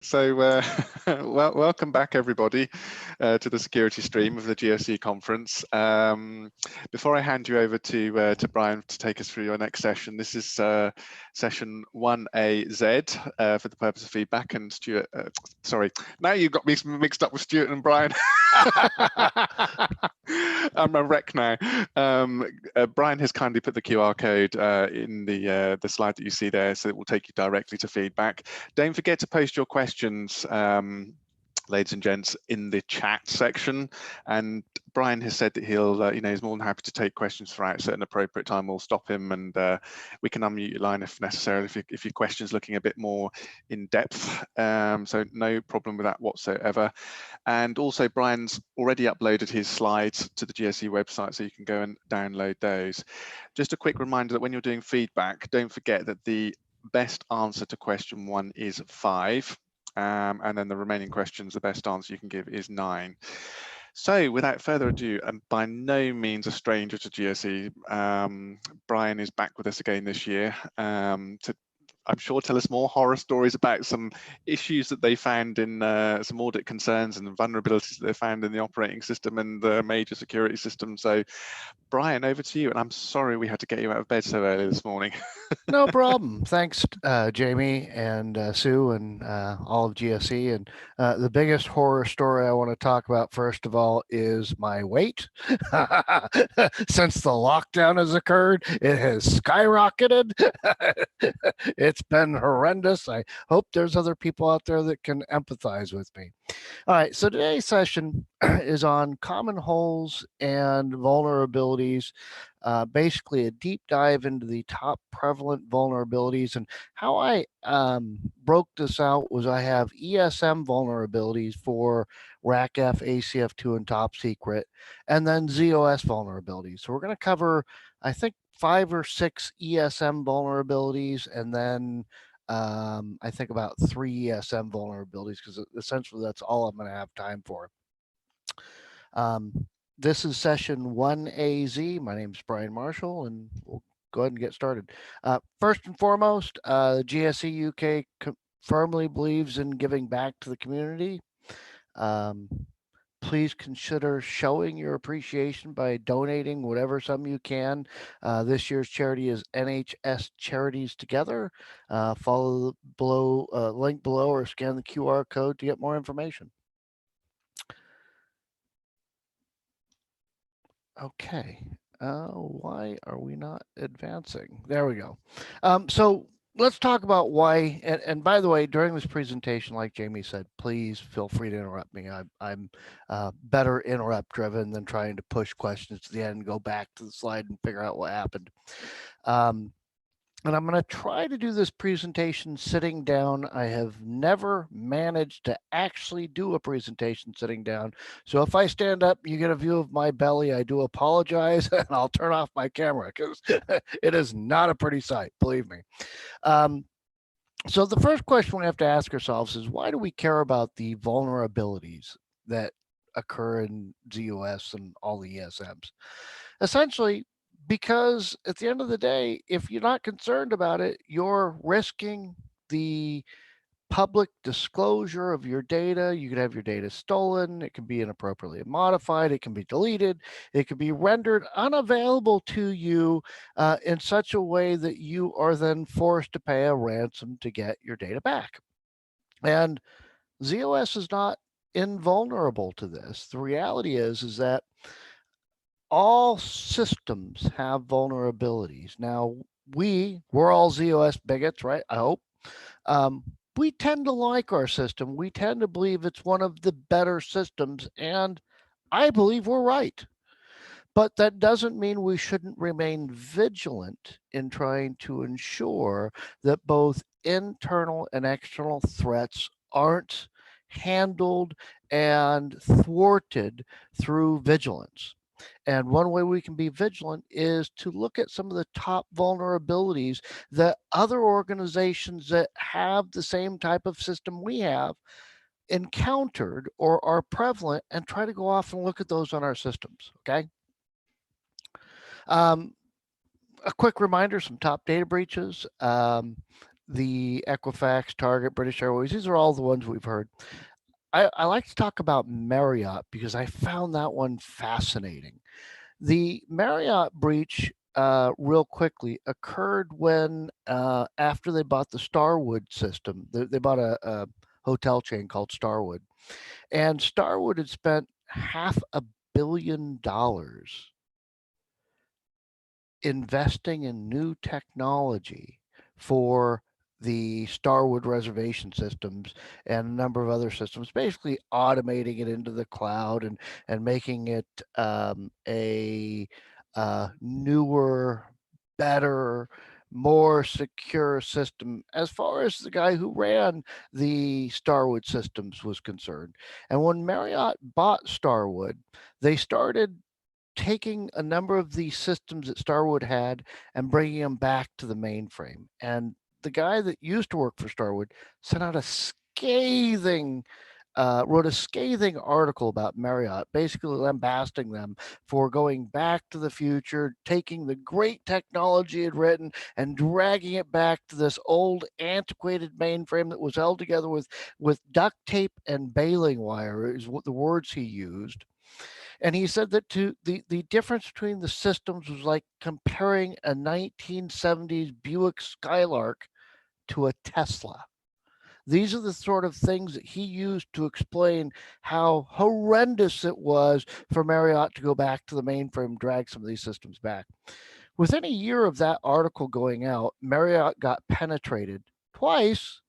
So, welcome back, everybody, to the security stream of the GSE conference. Before I hand you over to Brian to take us through your next session, this is session 1AZ for the purpose of feedback. And Stuart, sorry, now you've got me mixed up with Stuart and Brian. I'm a wreck now. Brian has kindly put the QR code in the slide that you see there, so it will take you directly to feedback. Don't forget to post your questions, ladies and gents, in the chat section. And Brian has said that he'll, he's more than happy to take questions throughout at an appropriate time. We'll stop him and we can unmute your line if necessary, if your question's looking a bit more in depth. So no problem with that whatsoever. And also Brian's already uploaded his slides to the GSE website, so you can go and download those. Just a quick reminder that when you're doing feedback, don't forget that the best answer to question 1 is 5. And then the remaining questions, the best answer you can give is 9. So without further ado, and by no means a stranger to GSE, Brian is back with us again this year to, I'm sure, tell us more horror stories about some issues that they found in some audit concerns and vulnerabilities that they found in the operating system and the major security system. So Brian, over to you. And I'm sorry we had to get you out of bed so early this morning. No problem. Thanks, Jamie and Sue and all of GSE. And the biggest horror story I want to talk about, first of all, is my weight. Since the lockdown has occurred, it has skyrocketed. It's been horrendous. I hope there's other people out there that can empathize with me. All right, so today's session is on common holes and vulnerabilities, basically a deep dive into the top prevalent vulnerabilities. And how I broke this out was I have ESM vulnerabilities for RACF, ACF2, and Top Secret, and then zOS vulnerabilities. So we're going to cover, I think, 5 or 6 ESM vulnerabilities, and then I think about 3 ESM vulnerabilities, because essentially that's all I'm going to have time for. This is session 1AZ. My name is Brian Marshall, and we'll go ahead and get started. First and foremost, GSE UK firmly believes in giving back to the community. Please consider showing your appreciation by donating whatever sum you can. This year's charity is NHS Charities Together. Follow the link below or scan the QR code to get more information. Okay, why are we not advancing? There we go. So let's talk about why, and by the way, during this presentation, like Jamie said, please feel free to interrupt me. I'm better interrupt driven than trying to push questions to the end and go back to the slide and figure out what happened. And I'm going to try to do this presentation sitting down. I have never managed to actually do a presentation sitting down. So if I stand up, you get a view of my belly, I do apologize, and I'll turn off my camera because it is not a pretty sight, believe me. So the first question we have to ask ourselves is, why do we care about the vulnerabilities that occur in zOS and all the ESMs? Essentially, because at the end of the day, if you're not concerned about it, you're risking the public disclosure of your data. You could have your data stolen. It can be inappropriately modified. It can be deleted. It can be rendered unavailable to you in such a way that you are then forced to pay a ransom to get your data back. And zOS is not invulnerable to this. The reality is that all systems have vulnerabilities. Now, we're all zOS bigots, right? I hope. We tend to like our system. We tend to believe it's one of the better systems, and I believe we're right. But that doesn't mean we shouldn't remain vigilant in trying to ensure that both internal and external threats aren't handled and thwarted through vigilance. And one way we can be vigilant is to look at some of the top vulnerabilities that other organizations that have the same type of system we have encountered or are prevalent, and try to go off and look at those on our systems, okay? A quick reminder, some top data breaches. the Equifax, Target, British Airways, these are all the ones we've heard. I like to talk about Marriott because I found that one fascinating. The Marriott breach, real quickly, occurred when, after they bought the Starwood system, they bought a hotel chain called Starwood. And Starwood had spent $500 million investing in new technology for the Starwood reservation systems and a number of other systems, basically automating it into the cloud and making it a newer, better, more secure system as far as the guy who ran the Starwood systems was concerned. And when Marriott bought Starwood, they started taking a number of these systems that Starwood had and bringing them back to the mainframe. And the guy that used to work for Starwood sent out a scathing wrote a scathing article about Marriott, basically lambasting them for going back to the future, taking the great technology it written and dragging it back to this old antiquated mainframe that was held together with duct tape and baling wire, is what the words he used. And he said that the difference between the systems was like comparing a 1970s Buick Skylark to a Tesla. These are the sort of things that he used to explain how horrendous it was for Marriott to go back to the mainframe and drag some of these systems back. Within a year of that article going out, Marriott got penetrated twice,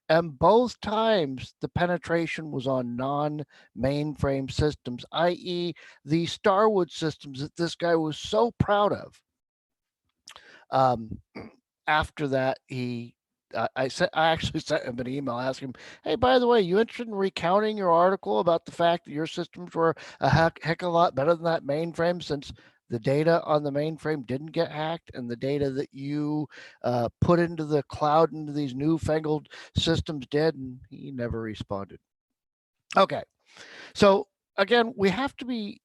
and both times the penetration was on non-mainframe systems, i.e., the Starwood systems that this guy was so proud of. Um, After that, I actually sent him an email asking him, "Hey, by the way, you interested in recounting your article about the fact that your systems were a heck of a lot better than that mainframe, since the data on the mainframe didn't get hacked and the data that you put into the cloud into these newfangled systems did?" And he never responded. Okay, so again, we have to be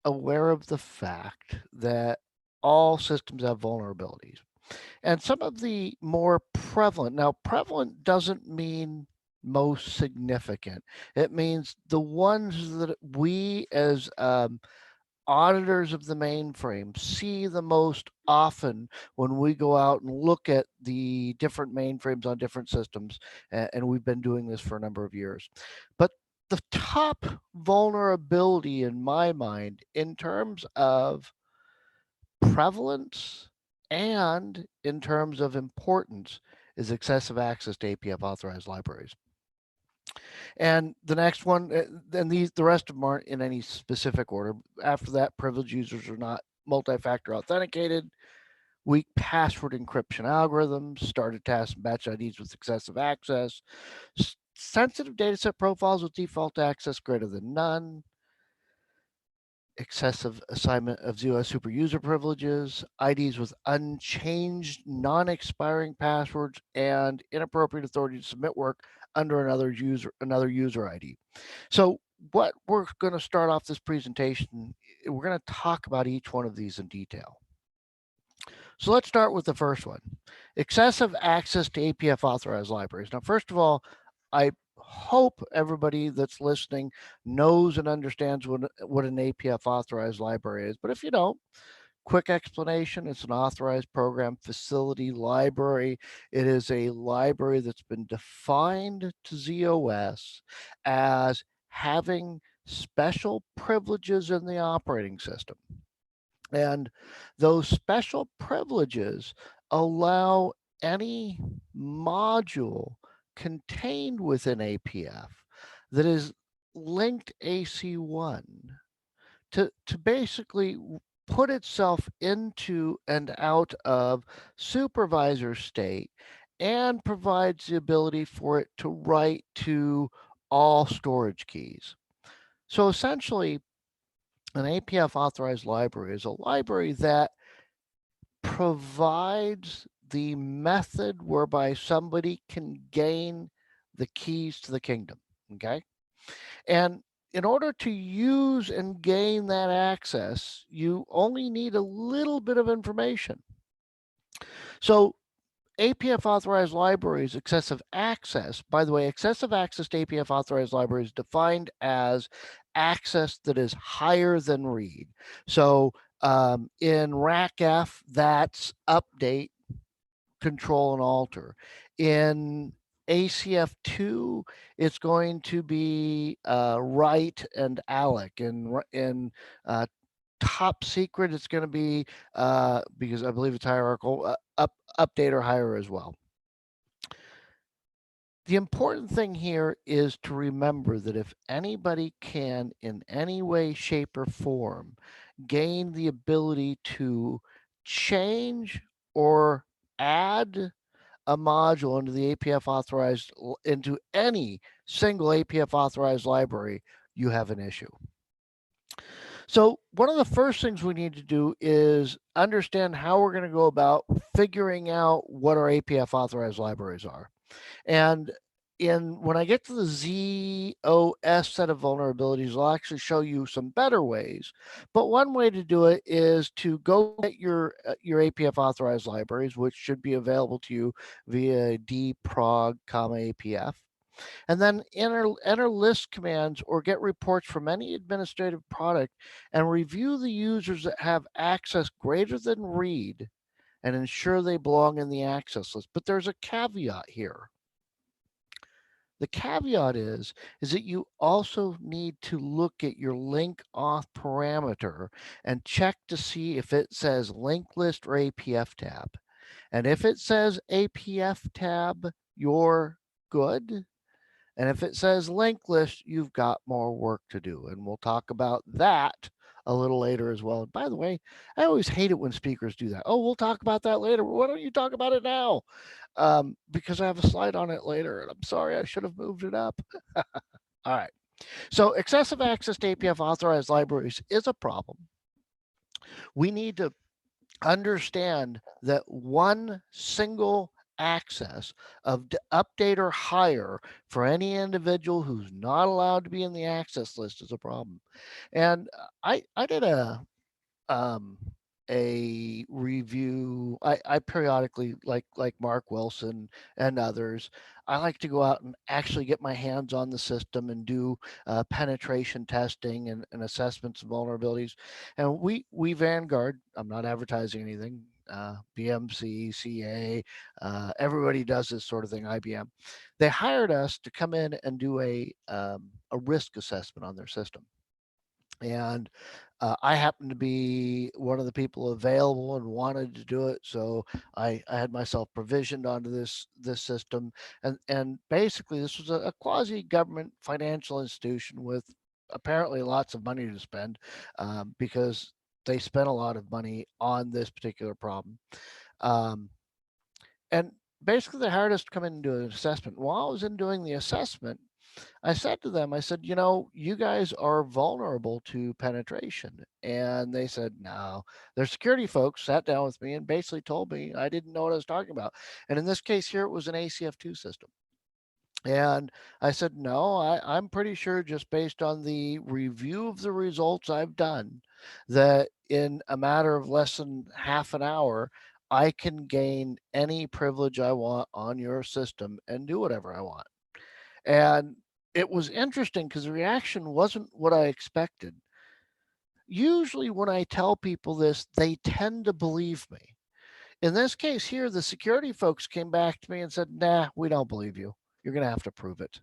aware of the fact that all systems have vulnerabilities. And some of the more prevalent, now, prevalent doesn't mean most significant. It means the ones that we as auditors of the mainframe see the most often when we go out and look at the different mainframes on different systems. And we've been doing this for a number of years. But the top vulnerability in my mind, in terms of prevalence and in terms of importance, is excessive access to APF authorized libraries. And the next one, and the rest of them aren't in any specific order. After that, privileged users are not multi-factor authenticated, weak password encryption algorithms, started tasks and batch IDs with excessive access, sensitive dataset profiles with default access greater than none, excessive assignment of zOS super user privileges, IDs with unchanged, non-expiring passwords, and inappropriate authority to submit work under another user ID. So what we're going to start off this presentation, we're going to talk about each one of these in detail. So let's start with the first one, excessive access to APF authorized libraries. Now, first of all, I hope everybody that's listening knows and understands what an APF authorized library is. But if you don't, quick explanation, it's an authorized program facility library. It is a library that's been defined to zOS as having special privileges in the operating system. And those special privileges allow any module contained within APF that is linked AC1 to basically put itself into and out of supervisor state and provides the ability for it to write to all storage keys. So essentially, an APF authorized library is a library that provides the method whereby somebody can gain the keys to the kingdom. Okay. And in order to use and gain that access, you only need a little bit of information. So APF authorized libraries, excessive access, by the way, excessive access to APF authorized libraries defined as access that is higher than read. So in RACF, that's update, control, and alter. In ACF2, it's going to be write and alloc. In top secret, it's going to be, because I believe it's hierarchical, update or higher as well. The important thing here is to remember that if anybody can, in any way, shape, or form, gain the ability to change or add a module into the APF authorized, into any single APF authorized library, you have an issue. So one of the first things we need to do is understand how we're going to go about figuring out what our APF authorized libraries are. And when I get to the zOS set of vulnerabilities, I'll actually show you some better ways. But one way to do it is to go get your APF authorized libraries, which should be available to you via dprog, APF. And then enter list commands or get reports from any administrative product and review the users that have access greater than read and ensure they belong in the access list. But there's a caveat here. The caveat is that you also need to look at your link auth parameter and check to see if it says link list or APF tab. And if it says APF tab, you're good. And if it says link list, you've got more work to do. And we'll talk about that a little later as well. And by the way, I always hate it when speakers do that. Oh, we'll talk about that later. Why don't you talk about it now? Because I have a slide on it later. And I'm sorry, I should have moved it up. All right. So excessive access to APF authorized libraries is a problem. We need to understand that one single access of update or higher for any individual who's not allowed to be in the access list is a problem. And I did a review. I periodically, like Mark Wilson and others, I like to go out and actually get my hands on the system and do penetration testing and assessments of vulnerabilities. And we Vanguard, I'm not advertising anything, BMC, CA, everybody does this sort of thing, IBM. They hired us to come in and do a risk assessment on their system. And I happened to be one of the people available and wanted to do it, so I had myself provisioned onto this system, and basically this was a quasi government financial institution with apparently lots of money to spend, because they spent a lot of money on this particular problem, and basically they hired us to come in and do an assessment. While I was in doing the assessment, I said to them, I said, you guys are vulnerable to penetration. And they said, no. Their security folks sat down with me and basically told me I didn't know what I was talking about. And in this case here, it was an ACF2 system. And I said, no, I'm pretty sure just based on the review of the results I've done, that in a matter of less than half an hour, I can gain any privilege I want on your system and do whatever I want. And it was interesting because the reaction wasn't what I expected. Usually, when I tell people this, they tend to believe me. In this case here, the security folks came back to me and said, nah, we don't believe you. You're going to have to prove it.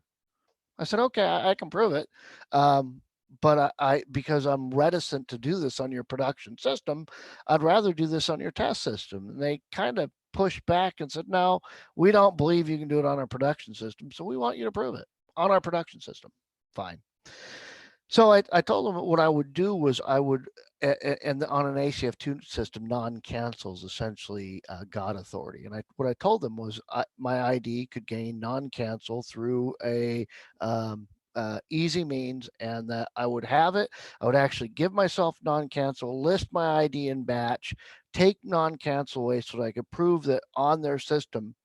I said, okay, I can prove it. But because I'm reticent to do this on your production system, I'd rather do this on your test system. And they kind of pushed back and said, no, we don't believe you can do it on our production system. So we want you to prove it on our production system. Fine. So I told them what I would do was I would, and on an ACF2 system, non-cancels essentially got authority. And what I told them was my ID could gain non-cancel through a easy means, and that I would have it. I would actually give myself non-cancel, list my ID in batch, take non-cancel away so that I could prove that on their system,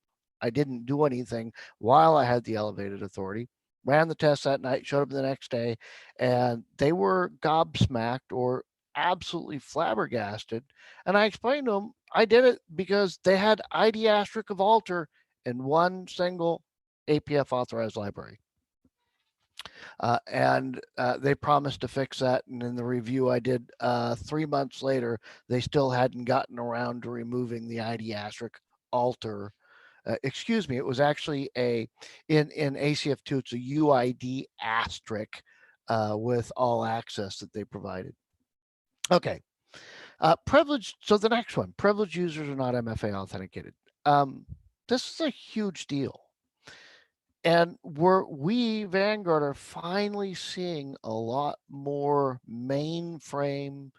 I didn't do anything while I had the elevated authority. Ran the test that night, showed up the next day, and they were gobsmacked, or absolutely flabbergasted. And I explained to them I did it because they had ID asterisk of alter in one single APF authorized library. And they promised to fix that. And in the review I did 3 months later, they still hadn't gotten around to removing the ID asterisk alter. Excuse me, it was actually in ACF2, it's a UID asterisk with all access that they provided. Okay, privileged. So the next one, privileged users are not MFA authenticated. This is a huge deal. And we Vanguard are finally seeing a lot more mainframe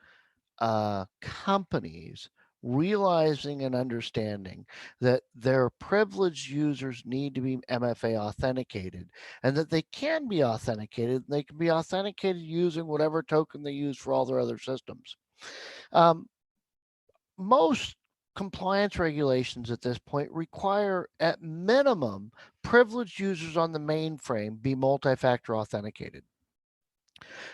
companies realizing and understanding that their privileged users need to be MFA authenticated, and that they can be authenticated. They can be authenticated using whatever token they use for all their other systems. Most compliance regulations at this point require, at minimum, privileged users on the mainframe be multi-factor authenticated.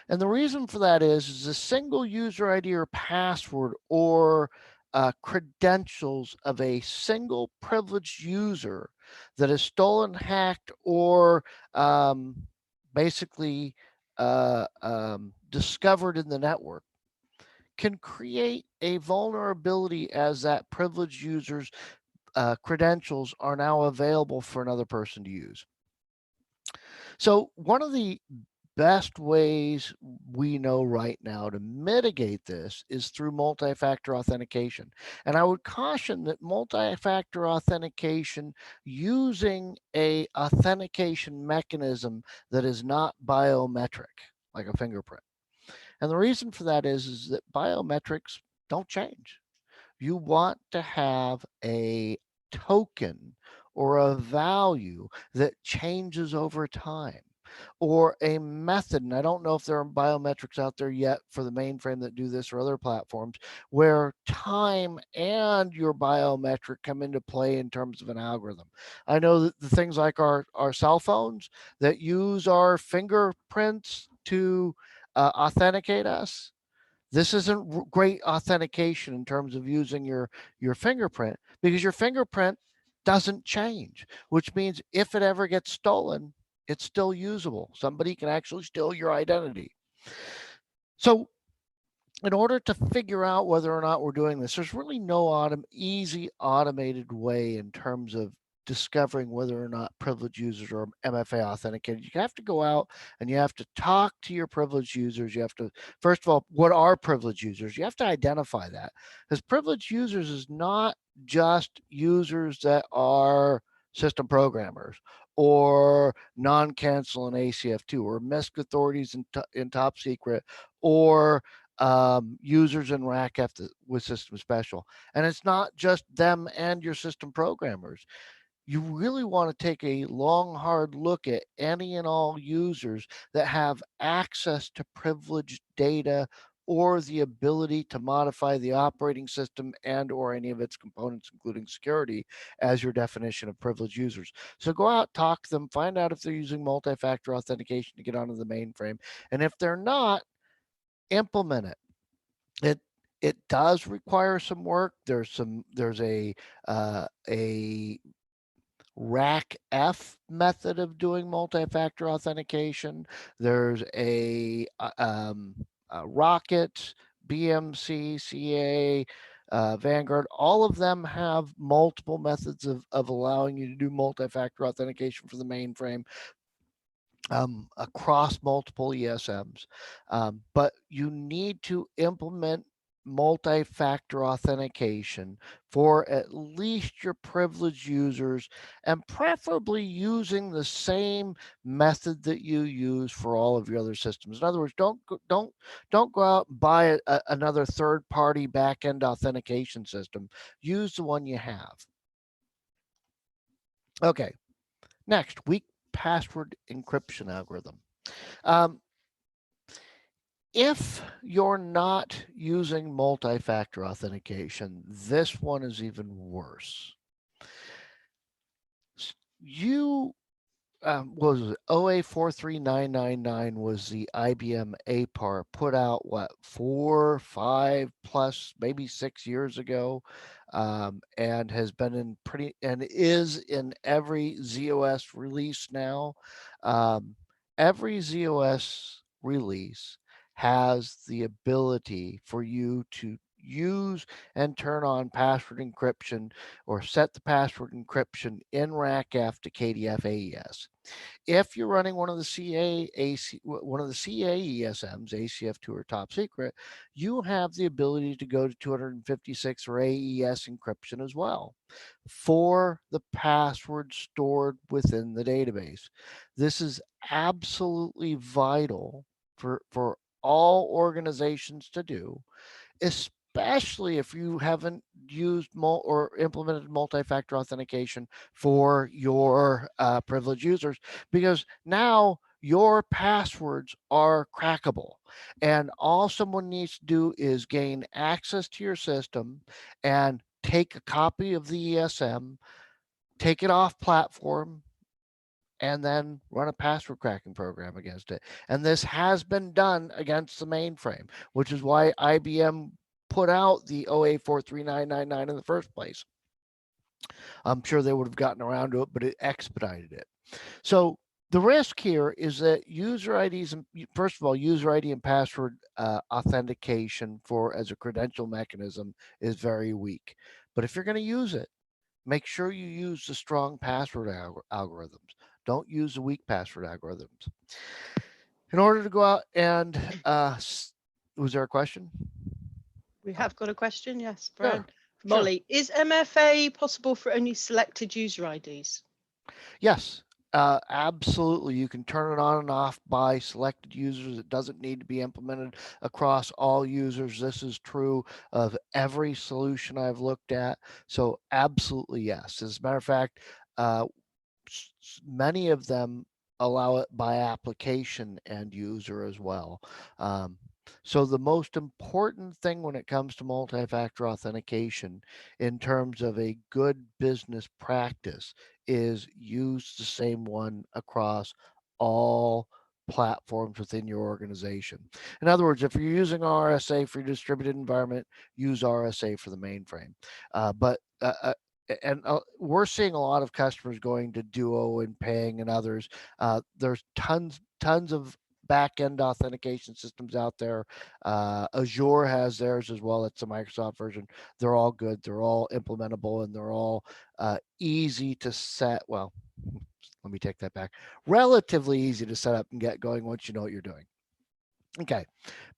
And the reason for that is a single user ID or password or credentials of a single privileged user that is stolen, hacked, or basically discovered in the network can create a vulnerability, as that privileged user's credentials are now available for another person to use. So one of the best ways we know right now to mitigate this is through multi-factor authentication. And I would caution that multi-factor authentication using a authentication mechanism that is not biometric, like a fingerprint. And the reason for that is that biometrics don't change. You want to have a token or a value that changes over time, or a method. And I don't know if there are biometrics out there yet for the mainframe that do this, or other platforms, where time and your biometric come into play in terms of an algorithm. I know that the things like our cell phones that use our fingerprints to authenticate us, this isn't great authentication in terms of using your fingerprint, because your fingerprint doesn't change, which means if it ever gets stolen, it's still usable. Somebody can actually steal your identity. So in order to figure out whether or not we're doing this, there's really no easy automated way in terms of discovering whether or not privileged users are MFA authenticated. You have to go out and you have to talk to your privileged users. You have to, first of all, what are privileged users? You have to identify that, because privileged users is not just users that are system programmers or non-cancel in ACF2 or MISC authorities in top secret, or users in RACF with system special. And it's not just them and your system programmers. You really want to take a long, hard look at any and all users that have access to privileged data, or the ability to modify the operating system and or any of its components, including security, as your definition of privileged users. So go out, talk to them, find out if they're using multi-factor authentication to get onto the mainframe. And if they're not, implement it. It does require some work. There's a RACF method of doing multi-factor authentication. There's a Rocket, BMC, CA, Vanguard. All of them have multiple methods of allowing you to do multi-factor authentication for the mainframe. Across multiple ESMs, but you need to implement multi-factor authentication for at least your privileged users, and preferably using the same method that you use for all of your other systems. In other words, don't go out and buy another third-party back-end authentication system. Use the one you have. Okay, next, weak password encryption algorithm. If you're not using multi-factor authentication, this one is even worse. You what was it? OA 43999 was the IBM APAR put out, what, 4, 5 plus, maybe 6 years ago, and has been in and is in every zOS release now. Every zOS release has the ability for you to use and turn on password encryption or set the password encryption in RACF to KDF AES. If you're running one of the one of the CAESMs, ACF2 or top secret, you have the ability to go to 256 or AES encryption as well for the password stored within the database. This is absolutely vital for all organizations to do, especially if you haven't used or implemented multi-factor authentication for your privileged users, because now your passwords are crackable, and all someone needs to do is gain access to your system and take a copy of the ESM, take it off platform, and then run a password cracking program against it. And this has been done against the mainframe, which is why IBM put out the OA 43999 in the first place. I'm sure they would have gotten around to it, but it expedited it. So the risk here is that user IDs, and first of all, user ID and password authentication as a credential mechanism is very weak. But if you're going to use it, make sure you use the strong password algorithms. Don't use the weak password algorithms. In order to go out and, was there a question? We have got a question, yes, Sure, Brian. Molly, is MFA possible for only selected user IDs? Yes, absolutely. You can turn it on and off by selected users. It doesn't need to be implemented across all users. This is true of every solution I've looked at. So absolutely yes. As a matter of fact, many of them allow it by application and user as well. So the most important thing when it comes to multi-factor authentication in terms of a good business practice is use the same one across all platforms within your organization. In other words, if you're using RSA for your distributed environment, use RSA for the mainframe. And we're seeing a lot of customers going to Duo and Ping and others. There's tons of back-end authentication systems out there. Azure has theirs as well. It's a Microsoft version. They're all good. They're all implementable, and they're all easy to set. Well, let me take that back. Relatively easy to set up and get going once you know what you're doing. Okay,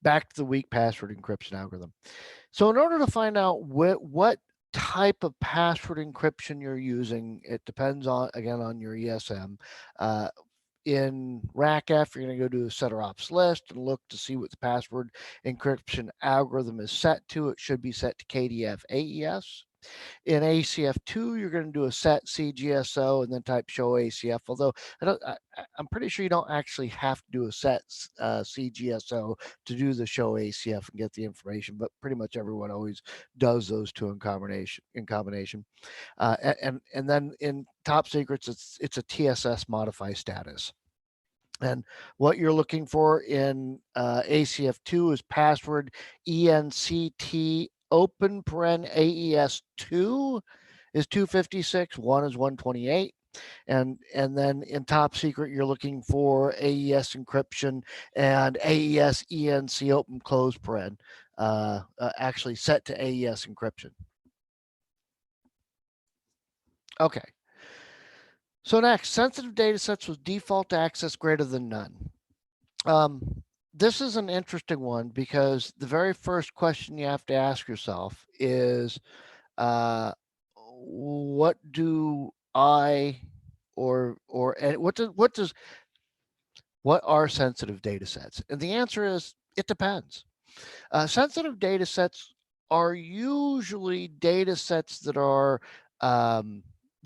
back to the weak password encryption algorithm. So in order to find out what type of password encryption you're using, it depends on, again, on your ESM. In RACF, you're going to go to a setter ops list and look to see what the password encryption algorithm is set to. It should be set to KDF AES. In ACF2, you're going to do a set CGSO and then type show ACF. Although I'm pretty sure you don't actually have to do a set CGSO to do the show ACF and get the information, but pretty much everyone always does those two in combination. And then in top secrets, it's a TSS modify status. And what you're looking for in ACF2 is password ENCT open paren AES2 is 256, 1 is 128. And then in top secret, you're looking for AES encryption and AES ENC open close paren, actually set to AES encryption. Okay. So next, sensitive data sets with default access greater than none. This is an interesting one because the very first question you have to ask yourself is, what do I or what are sensitive data sets? And the answer is it depends. Sensitive data sets are usually data sets that are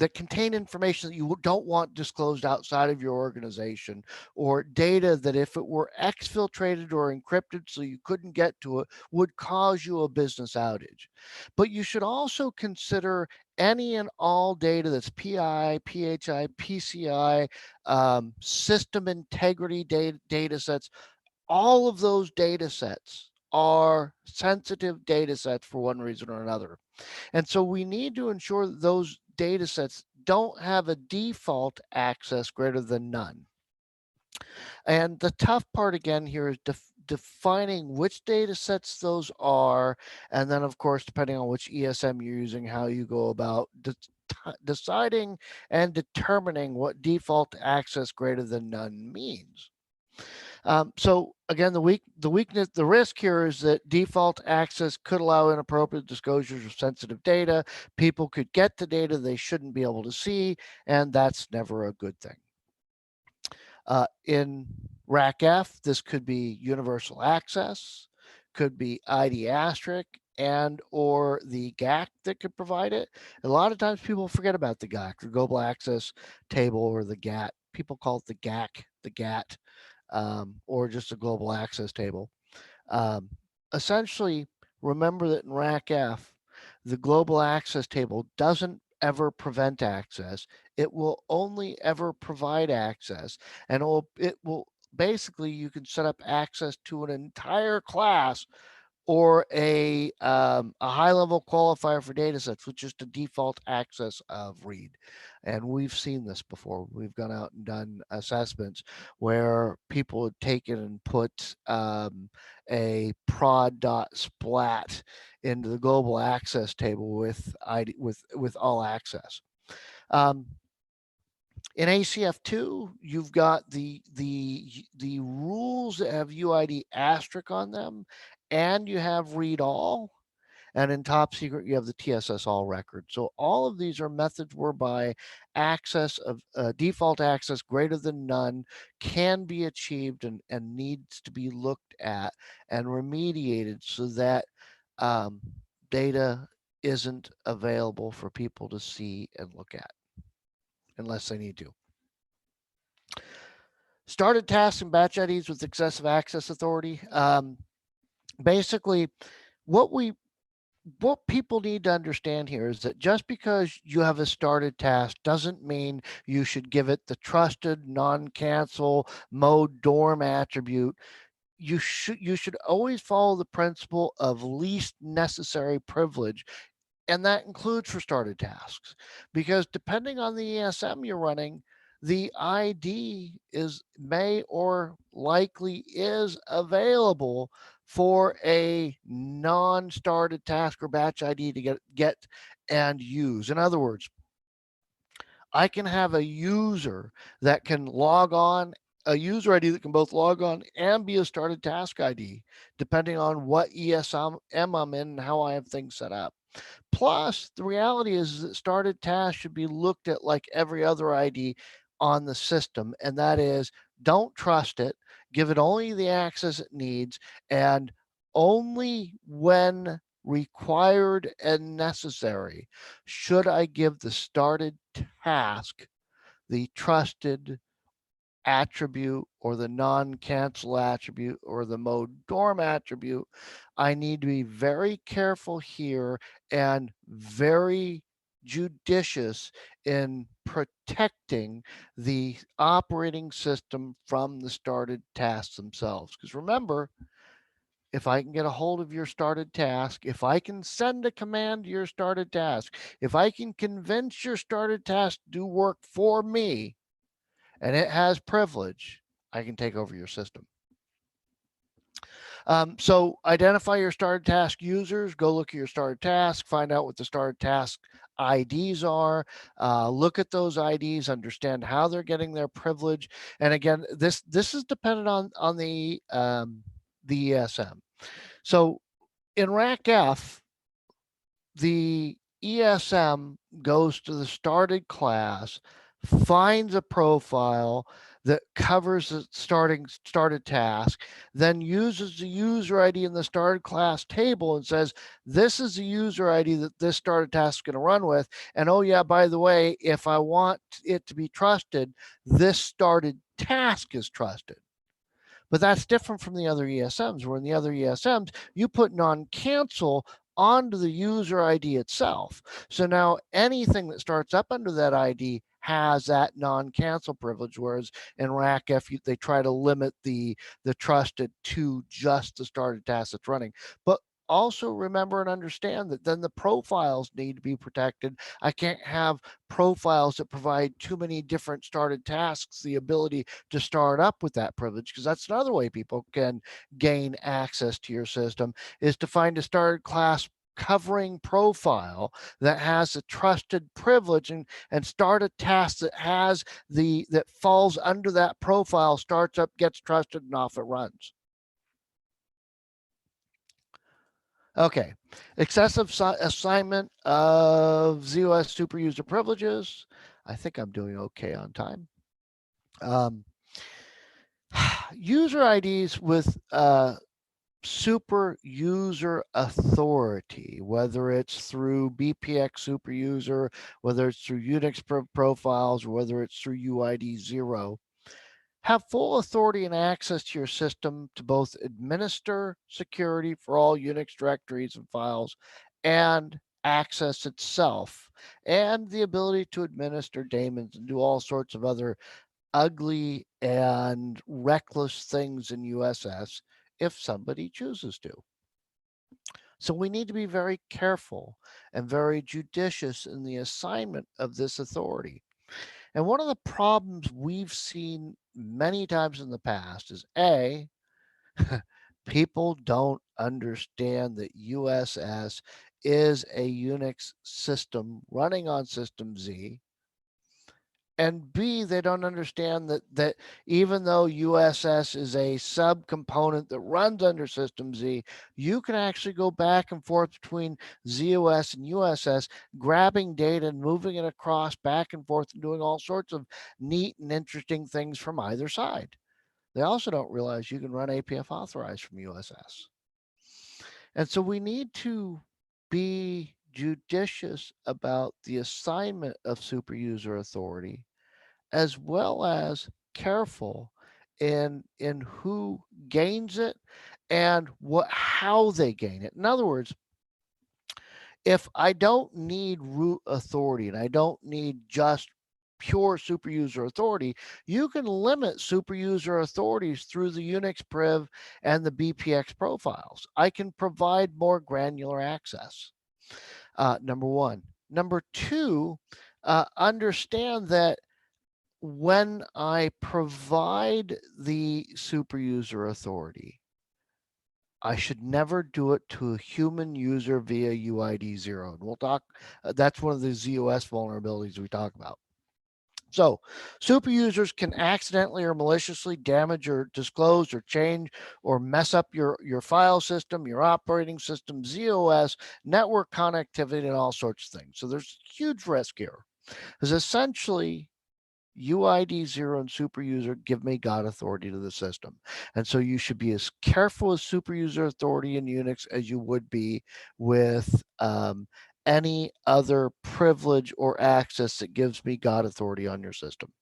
that contain information that you don't want disclosed outside of your organization, or data that if it were exfiltrated or encrypted so you couldn't get to it would cause you a business outage. But you should also consider any and all data that's PI, PHI, PCI, system integrity data sets. All of those data sets are sensitive data sets for one reason or another. And so we need to ensure that those data sets don't have a default access greater than none. And the tough part again here is defining which data sets those are. And then of course, depending on which ESM you're using, how you go about deciding and determining what default access greater than none means. So again, the risk here is that default access could allow inappropriate disclosures of sensitive data. People could get the data they shouldn't be able to see, and that's never a good thing. In RACF, this could be universal access, could be ID asterisk, and or the GAC that could provide it. A lot of times people forget about the GAC, the Global Access Table, or the GAT. People call it the GAC, the GAT, or just a Global Access Table. Essentially, remember that in RACF, the Global Access Table doesn't ever prevent access. It will only ever provide access, and it will basically, you can set up access to an entire class or a high-level qualifier for data sets with just a default access of read. And we've seen this before. We've gone out and done assessments where people had taken and put a prod.splat into the global access table with ID with all access. In ACF2, you've got the rules that have UID asterisk on them, and you have read all. And in top secret, you have the TSS all record. So all of these are methods whereby access of default access greater than none can be achieved and needs to be looked at and remediated so that data isn't available for people to see and look at unless they need to. Started tasks and batch IDs with excessive access authority. Basically, what people need to understand here is that just because you have a started task doesn't mean you should give it the trusted, non-cancel, mode dorm attribute. You should always follow the principle of least necessary privilege. And that includes for started tasks, because depending on the ESM you're running, the ID may or likely is available for a non-started task or batch ID to get and use. In other words, I can have a user that can log on, a user ID that can both log on and be a started task ID, depending on what ESM I'm in and how I have things set up. Plus, the reality is that started tasks should be looked at like every other ID on the system, and that is, don't trust it, give it only the access it needs, and only when required and necessary should I give the started task the trusted attribute or the non-cancel attribute or the mode dorm attribute. I need to be very careful here and very judicious in protecting the operating system from the started tasks themselves. Because remember, if I can get a hold of your started task, if I can send a command to your started task, if I can convince your started task to do work for me, and it has privilege, I can take over your system. So identify your started task users, go look at your started task, find out what the started task IDs are, look at those IDs, understand how they're getting their privilege. And again, this is dependent on the ESM. So in RACF, the ESM goes to the started class, finds a profile, that covers the started task, then uses the user ID in the started class table and says, this is the user ID that this started task is going to run with. And oh yeah, by the way, if I want it to be trusted, this started task is trusted. But that's different from the other ESMs, where in the other ESMs, you put non-cancel onto the user ID itself. So now anything that starts up under that ID has that non-cancel privilege, whereas in RACF, they try to limit the trusted to just the started task that's running. But also remember and understand that then the profiles need to be protected. I can't have profiles that provide too many different started tasks the ability to start up with that privilege, because that's another way people can gain access to your system, is to find a started class covering profile that has a trusted privilege and start a task that has that falls under that profile, starts up, gets trusted, and off it runs. Okay, excessive assignment of zOS superuser privileges. I think I'm doing okay on time. User IDs with super user authority, whether it's through BPX superuser, whether it's through Unix profiles, or whether it's through UID 0, have full authority and access to your system to both administer security for all Unix directories and files and access itself, and the ability to administer daemons and do all sorts of other ugly and reckless things in USS if somebody chooses to. So we need to be very careful and very judicious in the assignment of this authority. And one of the problems we've seen many times in the past is A, people don't understand that USS is a Unix system running on System Z. And B, they don't understand that even though USS is a subcomponent that runs under System Z, you can actually go back and forth between zOS and USS, grabbing data and moving it across back and forth and doing all sorts of neat and interesting things from either side. They also don't realize you can run APF authorized from USS. And so we need to be judicious about the assignment of superuser authority, as well as careful in who gains it and how they gain it. In other words, if I don't need root authority and I don't need just pure superuser authority, you can limit superuser authorities through the Unix priv and the BPX profiles. I can provide more granular access. Number one. Number two, understand that when I provide the superuser authority, I should never do it to a human user via UID 0. And we'll talk, that's one of the zOS vulnerabilities we talk about. So super users can accidentally or maliciously damage or disclose or change or mess up your file system, your operating system, zOS, network connectivity, and all sorts of things. So there's huge risk here. Because essentially, UID 0 and superuser give me God authority to the system. And so you should be as careful with superuser authority in Unix as you would be with any other privilege or access that gives me God authority on your system.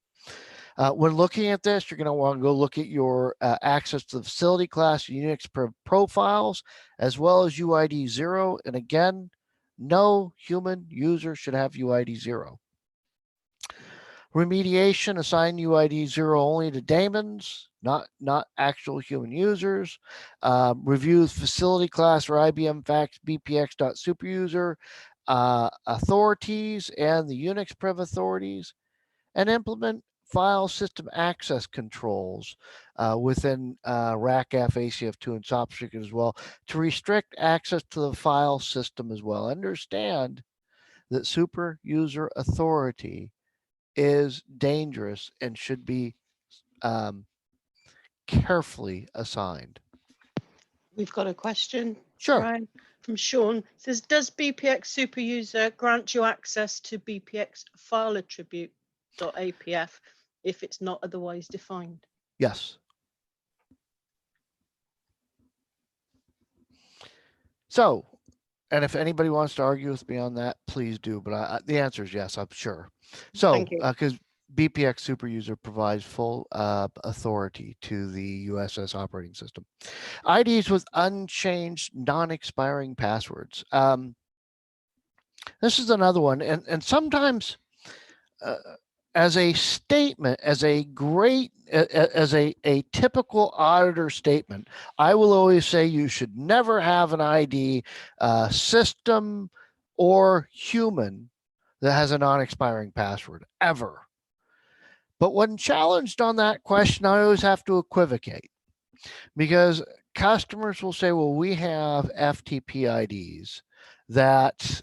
When looking at this, you're going to want to go look at your access to the facility class Unix profiles, as well as UID 0. And again, no human user should have UID 0. Remediation, assign UID 0 only to daemons, not actual human users. Review facility class or IBM fax bpx.superuser authorities and the Unix priv authorities, and implement file system access controls within RACF, ACF2, and SOPSecret as well to restrict access to the file system as well. Understand that super user authority is dangerous and should be carefully assigned. We've got a question. Sure. Brian, from Sean. It says, does BPX superuser grant you access to BPX file attribute.apf if it's not otherwise defined. Yes. So, and if anybody wants to argue with me on that, please do. But the answer is yes, I'm sure. So, Thank you. because BPX Superuser provides full authority to the USS operating system. IDs with unchanged, non-expiring passwords. This is another one, and sometimes as a statement, as a typical auditor statement, I will always say you should never have an ID, system or human, that has a non-expiring password, ever. But when challenged on that question, I always have to equivocate, because customers will say, well, we have FTP IDs that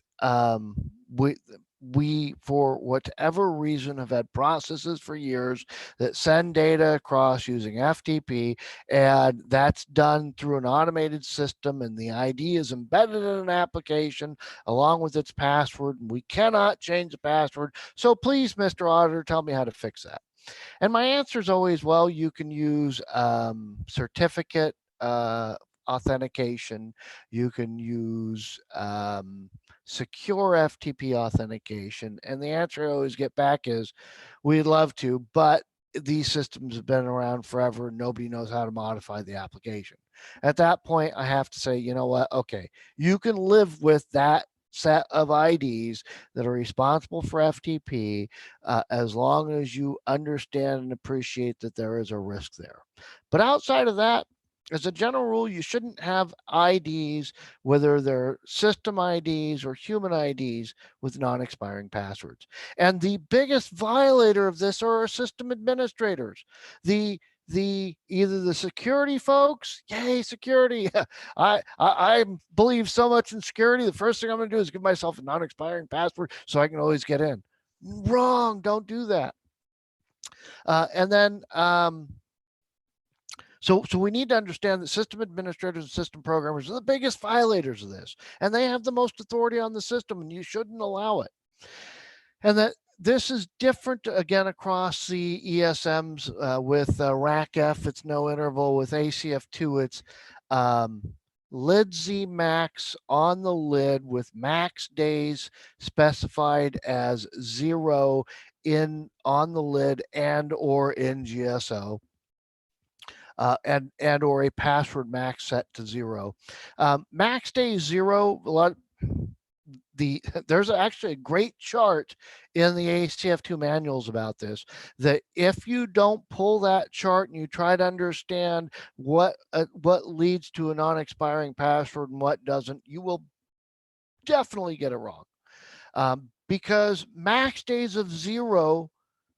we, for whatever reason, have had processes for years that send data across using FTP, and that's done through an automated system, and the ID is embedded in an application along with its password, and we cannot change the password. So please, Mr. Auditor, tell me how to fix that. And my answer is always, well, you can use certificate authentication. You can use secure FTP authentication. And the answer I always get back is, we'd love to, but these systems have been around forever. Nobody knows how to modify the application. At that point, I have to say, you know what? Okay, you can live with that set of IDs that are responsible for FTP, as long as you understand and appreciate that there is a risk there. But outside of that, as a general rule, you shouldn't have IDs, whether they're system IDs or human IDs, with non-expiring passwords. And the biggest violator of this are our system administrators. Either the security folks, yay, security. I believe so much in security. The first thing I'm going to do is give myself a non-expiring password so I can always get in. Wrong, don't do that. And then so we need to understand that system administrators and system programmers are the biggest violators of this, and they have the most authority on the system, and you shouldn't allow it. And that this is different, again, across the ESMs. With RACF, it's no interval. With ACF2, it's LIDZ max on the lid, with max days specified as 0 on the lid and or in GSO. And or a password max set to 0. Max day 0, there's actually a great chart in the ACF2 manuals about this, that if you don't pull that chart and you try to understand what leads to a non-expiring password and what doesn't, you will definitely get it wrong. Because max days of 0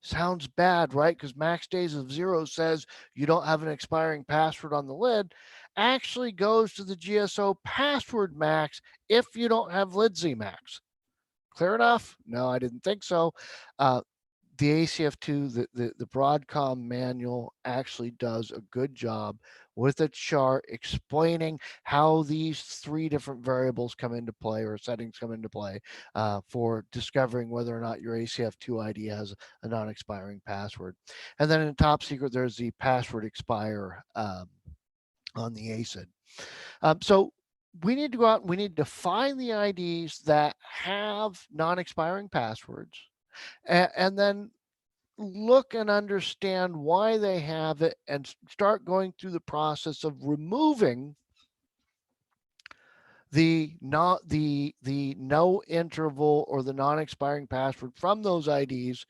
sounds bad, right? Because max days of 0 says you don't have an expiring password on the lid, actually goes to the GSO password max if you don't have LIDZ max. Clear enough? No, I didn't think so. The ACF2, the Broadcom manual actually does a good job with a chart explaining how these 3 different variables come into play, or settings come into play, for discovering whether or not your ACF2 ID has a non-expiring password. And then in top secret, there's the password expire on the ACID. So we need to go out and we need to find the IDs that have non-expiring passwords, and then look and understand why they have it, and start going through the process of removing the no interval or the non-expiring password from those IDs,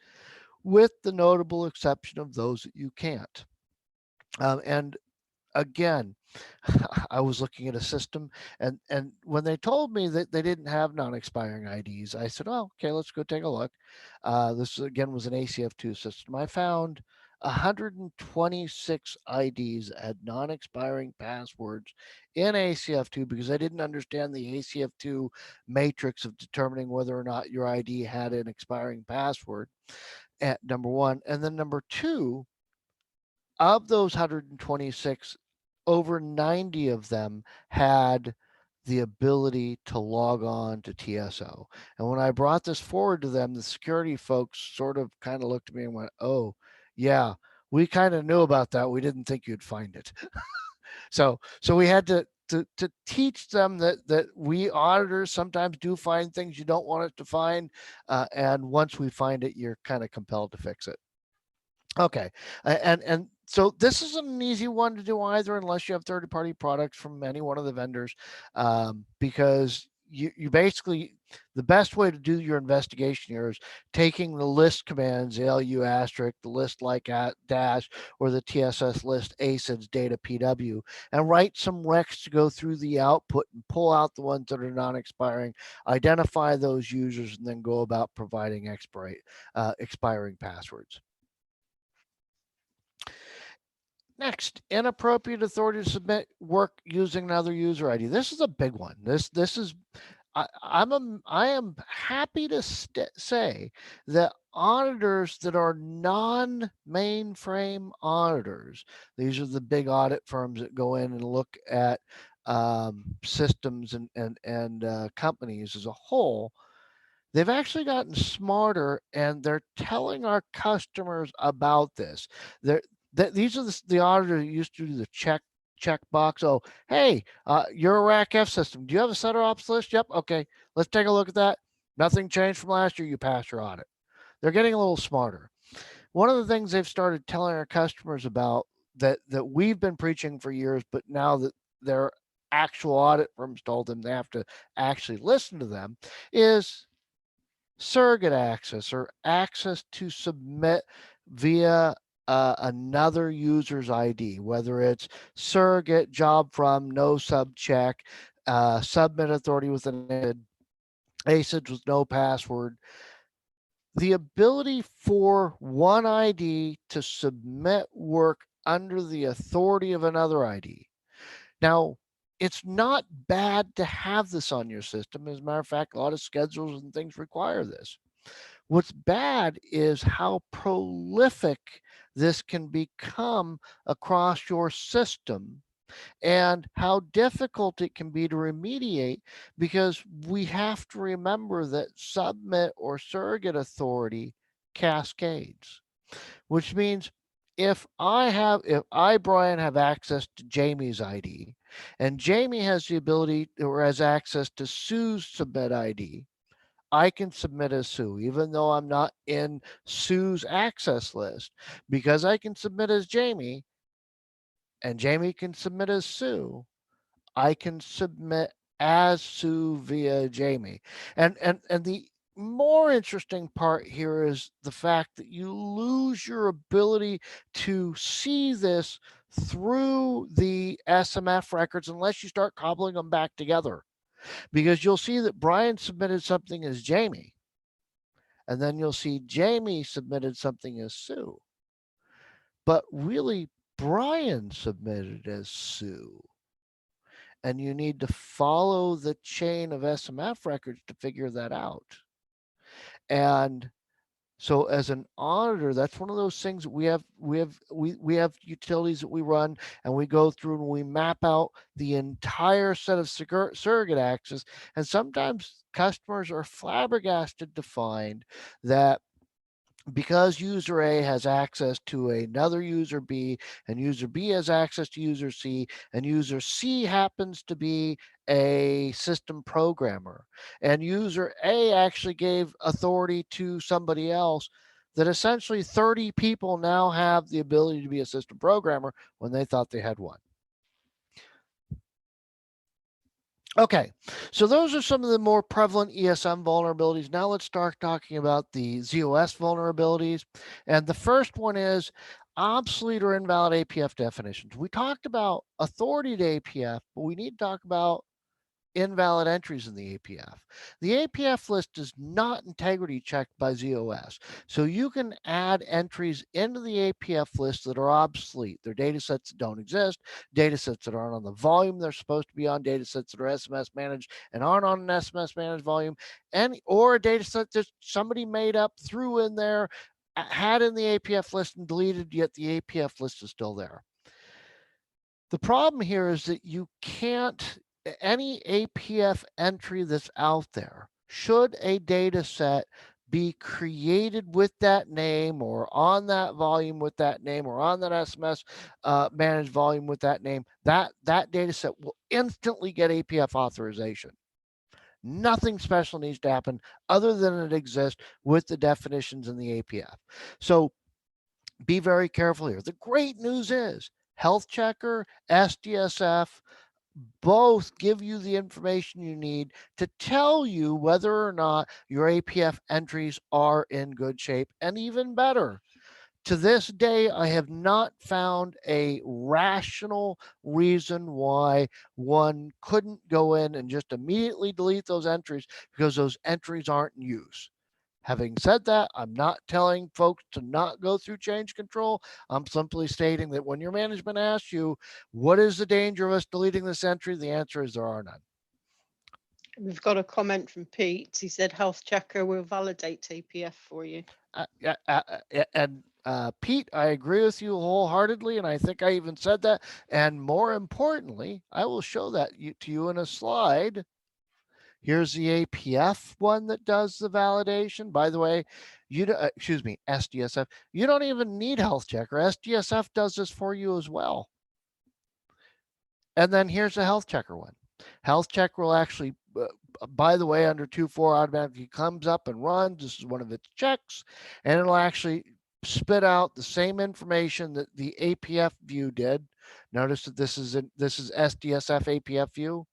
with the notable exception of those that you can't. And again, I was looking at a system, and when they told me that they didn't have non-expiring IDs, I said, oh, okay, let's go take a look. This again was an ACF2 system. I found 126 IDs had non-expiring passwords in ACF2, because I didn't understand the ACF2 matrix of determining whether or not your ID had an expiring password, at number 1. And then number 2, of those 126, over 90 of them had the ability to log on to TSO. And when I brought this forward to them, the security folks sort of kind of looked at me and went, oh, Yeah, we kind of knew about that. We didn't think you'd find it. So we had to teach them that we auditors sometimes do find things you don't want us to find, and once we find it, you're kind of compelled to fix it. Okay, and so this isn't an easy one to do either, unless you have third-party products from any one of the vendors, because you basically, the best way to do your investigation here is taking the list commands, LU asterisk, the list like at dash, or the TSS list ACIDs data PW, and write some recs to go through the output and pull out the ones that are non-expiring, identify those users, and then go about providing expiring passwords. Next, inappropriate authority to submit work using another user ID. This is a big one. This is I am happy to say that auditors that are non-mainframe auditors, these are the big audit firms that go in and look at systems and companies as a whole. They've actually gotten smarter, and they're telling our customers about this. These are the auditors who used to do the check box. Oh, hey, you're a RACF system. Do you have a setter ops list? Yep. Okay, let's take a look at that. Nothing changed from last year. You passed your audit. They're getting a little smarter. One of the things they've started telling our customers about that we've been preaching for years, but now that their actual audit firms told them they have to actually listen to them, is surrogate access, or access to submit via another user's ID, whether it's surrogate, job from, no sub check, submit authority with an ACID with no password. The ability for one ID to submit work under the authority of another ID. Now, it's not bad to have this on your system. As a matter of fact, a lot of schedules and things require this. What's bad is how prolific this can become across your system, and how difficult it can be to remediate, because we have to remember that submit or surrogate authority cascades, which means if I, Brian, have access to Jamie's ID, and Jamie has the ability or has access to Sue's submit ID, I can submit as Sue, even though I'm not in Sue's access list, because I can submit as Jamie and Jamie can submit as Sue. I can submit as Sue via Jamie. And the more interesting part here is the fact that you lose your ability to see this through the SMF records unless you start cobbling them back together, because you'll see that Brian submitted something as Jamie, and then you'll see Jamie submitted something as Sue, but really Brian submitted as Sue. And you need to follow the chain of SMF records to figure that out. And so as an auditor, that's one of those things that we have utilities that we run, and we go through and we map out the entire set of surrogate access. And sometimes customers are flabbergasted to find that because user A has access to another user B, and user B has access to user C, and user C happens to be a system programmer, and user A actually gave authority to somebody else, that essentially 30 people now have the ability to be a system programmer when they thought they had one. Okay, so those are some of the more prevalent ESM vulnerabilities. Now let's start talking about the zOS vulnerabilities. And the first one is obsolete or invalid APF definitions. We talked about authority to APF, but we need to talk about invalid entries in the APF. The APF list is not integrity checked by zOS. So you can add entries into the APF list that are obsolete. They're data sets that don't exist, data sets that aren't on the volume they're supposed to be on, data sets that are SMS managed and aren't on an SMS managed volume, or a data set that somebody made up, threw in there, had in the APF list and deleted, yet the APF list is still there. The problem here is that you can't, any APF entry that's out there, should a data set be created with that name, or on that volume with that name, or on that SMS managed volume with that name, that data set will instantly get APF authorization. Nothing special needs to happen other than it exists with the definitions in the APF. So be very careful here. The great news is Health Checker, SDSF, both give you the information you need to tell you whether or not your APF entries are in good shape. And even better, to this day, I have not found a rational reason why one couldn't go in and just immediately delete those entries because those entries aren't in use. Having said that, I'm not telling folks to not go through change control. I'm simply stating that when your management asks you, what is the danger of us deleting this entry? The answer is there are none. We've got a comment from Pete. He said Health Checker will validate APF for you. Pete, I agree with you wholeheartedly, and I think I even said that. And more importantly, I will show that to you in a slide. Here's the APF one that does the validation. By the way, excuse me, SDSF. You don't even need Health Checker. SDSF does this for you as well. And then here's the Health Checker one. Health Checker will actually, by the way, under 2.4 automatically comes up and runs. This is one of its checks, and it'll actually spit out the same information that the APF view did. Notice that this is SDSF APF view,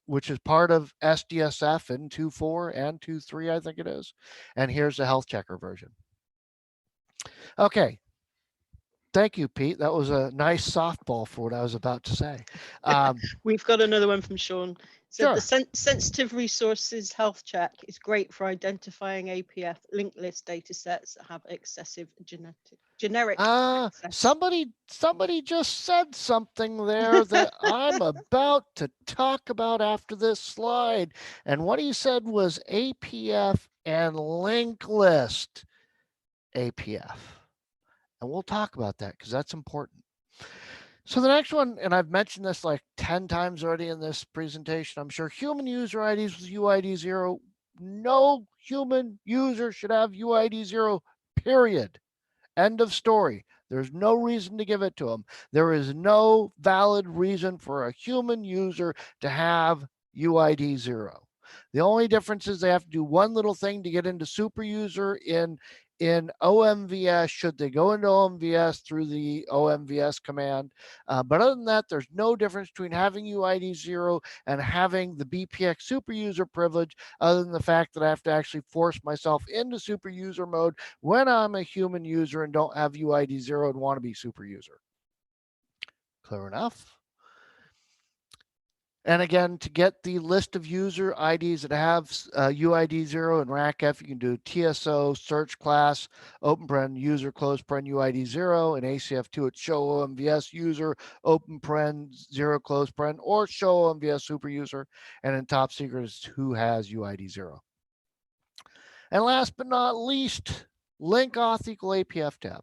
which is part of SDSF in 2.4 and 2.3, I think it is. And here's the Health Checker version. Okay. Thank you, Pete. That was a nice softball for what I was about to say. We've got another one from Sean. So sure. The sensitive resources health check is great for identifying APF linked list data sets that have excessive generic access. Somebody just said something there that I'm about to talk about after this slide. And what he said was APF and linked list APF. And we'll talk about that because that's important. So the next one, and I've mentioned this like 10 times already in this presentation, I'm sure, human user IDs with UID 0. No human user should have UID 0, period. End of story. There's no reason to give it to them. There is no valid reason for a human user to have UID 0. The only difference is they have to do one little thing to get into super user in OMVS, should they go into OMVS through the OMVS command. But other than that, there's no difference between having UID 0 and having the BPX super user privilege, other than the fact that I have to actually force myself into super user mode when I'm a human user and don't have UID 0 and want to be super user. Clear enough? And again, to get the list of user IDs that have UID 0 and RACF, you can do TSO, search class, open paren, user, close paren, UID 0, and ACF2, it's show OMVS user, open paren, 0, close paren, or show OMVS super user. And in top secret is who has UID 0. And last but not least, link auth equal APF tab.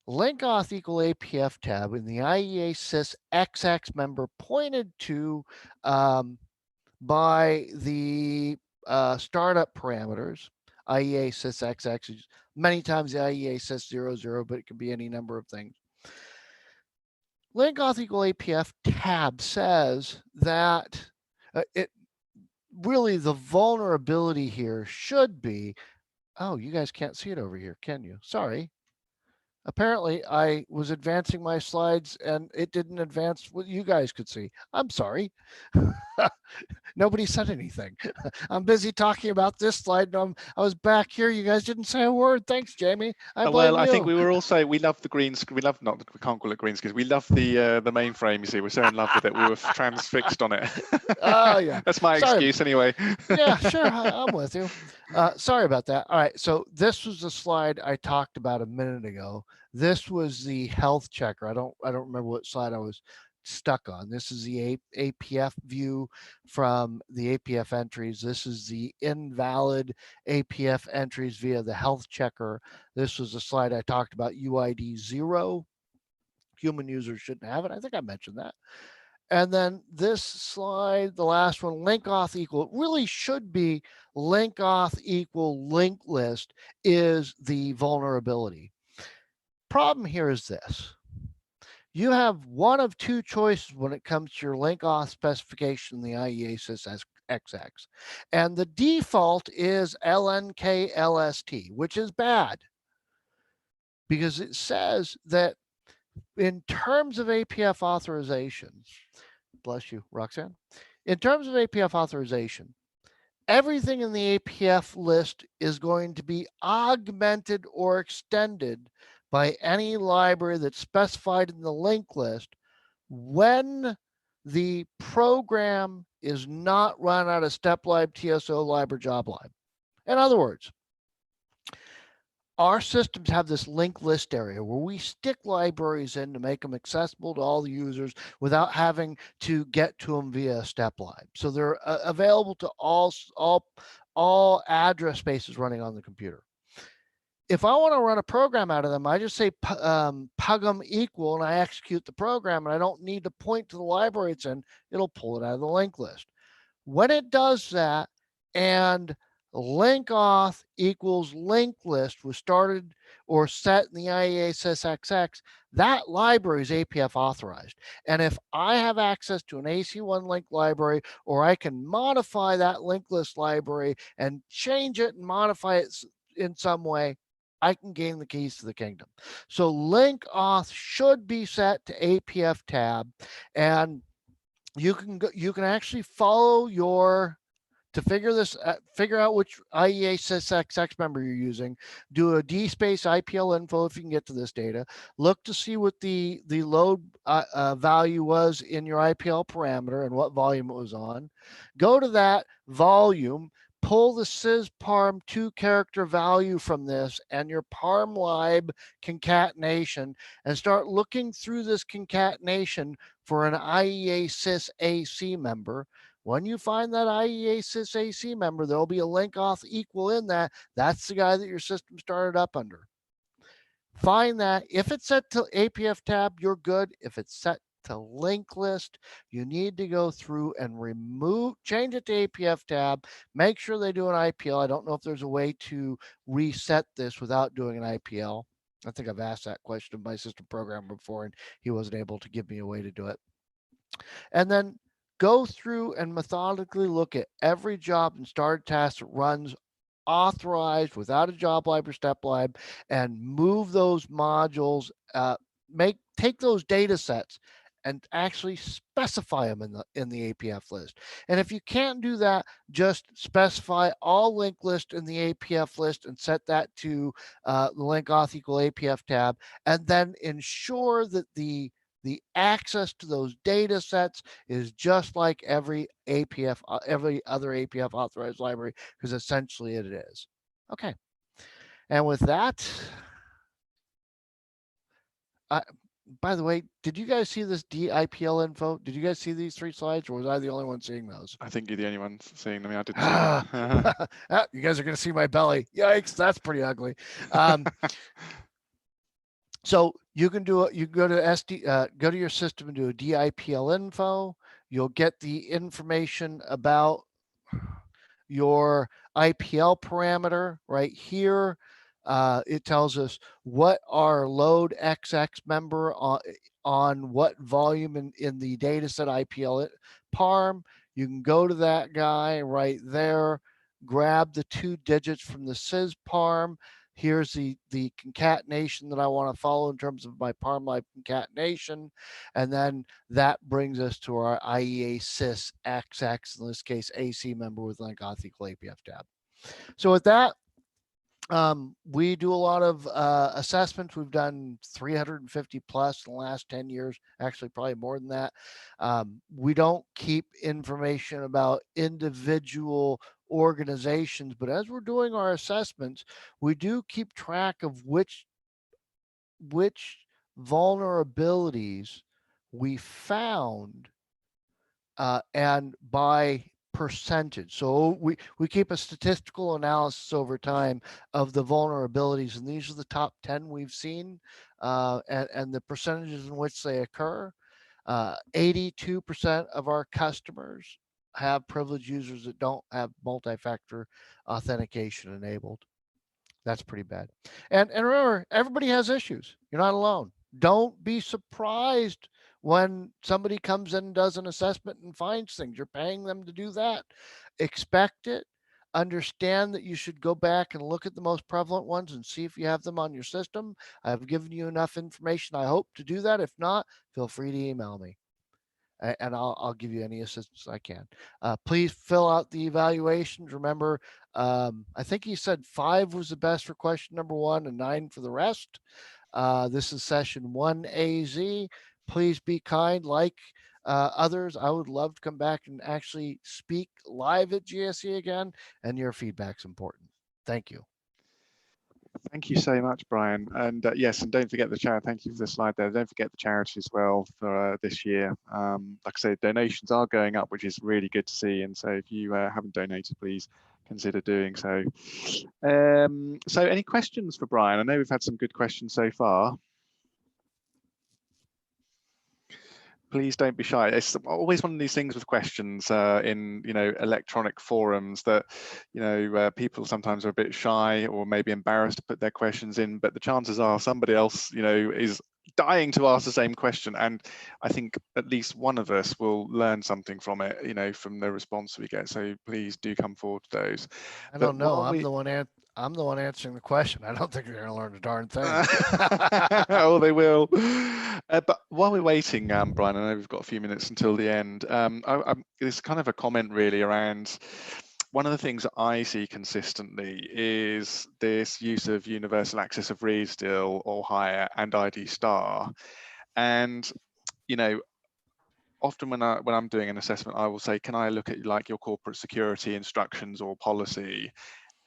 Link auth equal APF tab in the IEA sys XX member pointed to by the startup parameters. IEA sys XX, many times the IEA sys 00, but it can be any number of things. Link auth equal APF tab says that it really, the vulnerability here should be, oh, you guys can't see it over here, can you? Sorry. Apparently, I was advancing my slides and it didn't advance what you guys could see. I'm sorry. Nobody said anything. I'm busy talking about this slide. And I was back here. You guys didn't say a word. Thanks, Jamie. I blame you. I think we were also, we love the green screen. We love, not, we can't call it green screen. We love the mainframe. You see, we're so in love with it. We were transfixed on it. Oh, yeah. That's my excuse anyway. Yeah, sure. I'm with you. Sorry about that. All right. So this was the slide I talked about a minute ago. This was the health checker. I don't remember what slide I was stuck on. This is the APF view from the APF entries. This is the invalid APF entries via the health checker. This was the slide I talked about UID 0. Human users shouldn't have it. I think I mentioned that. And then this slide, the last one, link auth equal, it really should be link auth equal linked list is the vulnerability. Problem here is this. You have one of two choices when it comes to your link auth specification in the IEA-SYS XX. And the default is LNKLST, which is bad because it says that in terms of APF authorization, bless you, Roxanne. In terms of APF authorization, everything in the APF list is going to be augmented or extended by any library that's specified in the link list when the program is not run out of StepLib, TSO lib, or job lib. In other words, our systems have this linked list area where we stick libraries in to make them accessible to all the users without having to get to them via StepLib. So they're available to all address spaces running on the computer. If I want to run a program out of them, I just say pugum equal and I execute the program, and I don't need to point to the library it's in. It'll pull it out of the linked list. When it does that and link auth equals linked list was started or set in the IEA-SYS XX, that library is APF authorized. And if I have access to an AC1 link library, or I can modify that linked list library and change it and modify it in some way, I can gain the keys to the kingdom. So link auth should be set to APF tab, and you can actually follow your to figure out which IEA-SYS XX member you're using. Do a dspace IPL info if you can get to this data. Look to see what the load value was in your IPL parameter and what volume it was on. Go to that volume, pull the sysparm 2-character value from this and your parm lib concatenation, and start looking through this concatenation for an IEA-SYS AC member. When you find that IEA-SYS AC member, there'll be a link auth equal in that. That's the guy that your system started up under. Find that. If it's set to APF tab, you're good. If it's set to link list, you need to go through and change it to APF tab. Make sure they do an IPL. I don't know if there's a way to reset this without doing an IPL. I think I've asked that question of my system programmer before, and he wasn't able to give me a way to do it. And then go through and methodically look at every job and started task that runs authorized without a job lib or step lib, and move those modules, take those data sets and actually specify them in the APF list. And if you can't do that, just specify all link list in the APF list and set that to the link auth equal APF tab, and then ensure that the access to those data sets is just like every other APF authorized library, because essentially it is. Okay. And with that, by the way, did you guys see this DIPL info? Did you guys see these 3 slides, or was I the only one seeing those? I think you're the only one seeing them. I didn't see them. You guys are going to see my belly. Yikes, that's pretty ugly. So you can go to go to your system and do a DIPL info. You'll get the information about your IPL parameter right here. It tells us what our load XX member on what volume in the dataset IPL parm. You can go to that guy right there, grab the 2 digits from the sysparm. Here's the concatenation that I want to follow in terms of my parm lib concatenation. And then that brings us to our IEA-SYS XX, in this case, AC member with link auth equal APF tab. So with that, we do a lot of assessments. We've done 350 plus in the last 10 years, actually probably more than that. We don't keep information about individual organizations, but as we're doing our assessments, we do keep track of which vulnerabilities we found, and by percentage. So we keep a statistical analysis over time of the vulnerabilities, and these are the top 10 we've seen, and the percentages in which they occur. 82% of our customers have privileged users that don't have multi-factor authentication enabled. That's pretty bad. And remember, everybody has issues. You're not alone. Don't be surprised when somebody comes in and does an assessment and finds things. You're paying them to do that. Expect it. Understand that you should go back and look at the most prevalent ones and see if you have them on your system. I've given you enough information, I hope, to do that. If not, feel free to email me and I'll give you any assistance I can. Please fill out the evaluations. Remember, I think he said 5 was the best for question number 1 and 9 for the rest. This is session 1AZ. Please be kind, like others. I would love to come back and actually speak live at GSE again, and your feedback's important. Thank you. Thank you so much, Brian. And yes, and don't forget the charity. Thank you for the slide there. Don't forget the charity as well for this year. Like I said, donations are going up, which is really good to see. And so if you haven't donated, please consider doing so. So any questions for Brian? I know we've had some good questions so far. Please don't be shy. It's always one of these things with questions in electronic forums that people sometimes are a bit shy or maybe embarrassed to put their questions in, but the chances are somebody else is dying to ask the same question, and I think at least one of us will learn something from it, from the response we get. So please do come forward to those. I don't know. I'm the one answering the question. I don't think they're going to learn a darn thing. Oh, they will. But while we're waiting, Brian, I know we've got a few minutes until the end. There's kind of a comment really around one of the things that I see consistently is this use of universal access of read still or higher and ID star. And, often when I'm doing an assessment, I will say, can I look at like your corporate security instructions or policy?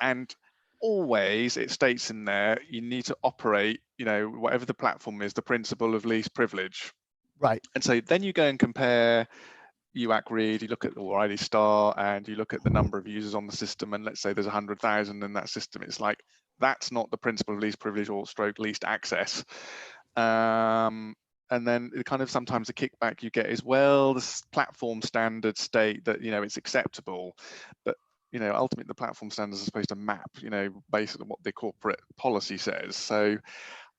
And always it states in there, you need to operate, whatever the platform is, the principle of least privilege. Right. And so then you go and compare UAC read, you look at or ID star, and you look at the number of users on the system, and let's say there's 100,000 in that system. It's like, that's not the principle of least privilege or stroke least access. And then kind of sometimes the kickback you get is, well, the platform standards state that, it's acceptable, but ultimately the platform standards are supposed to map, based on what the corporate policy says. So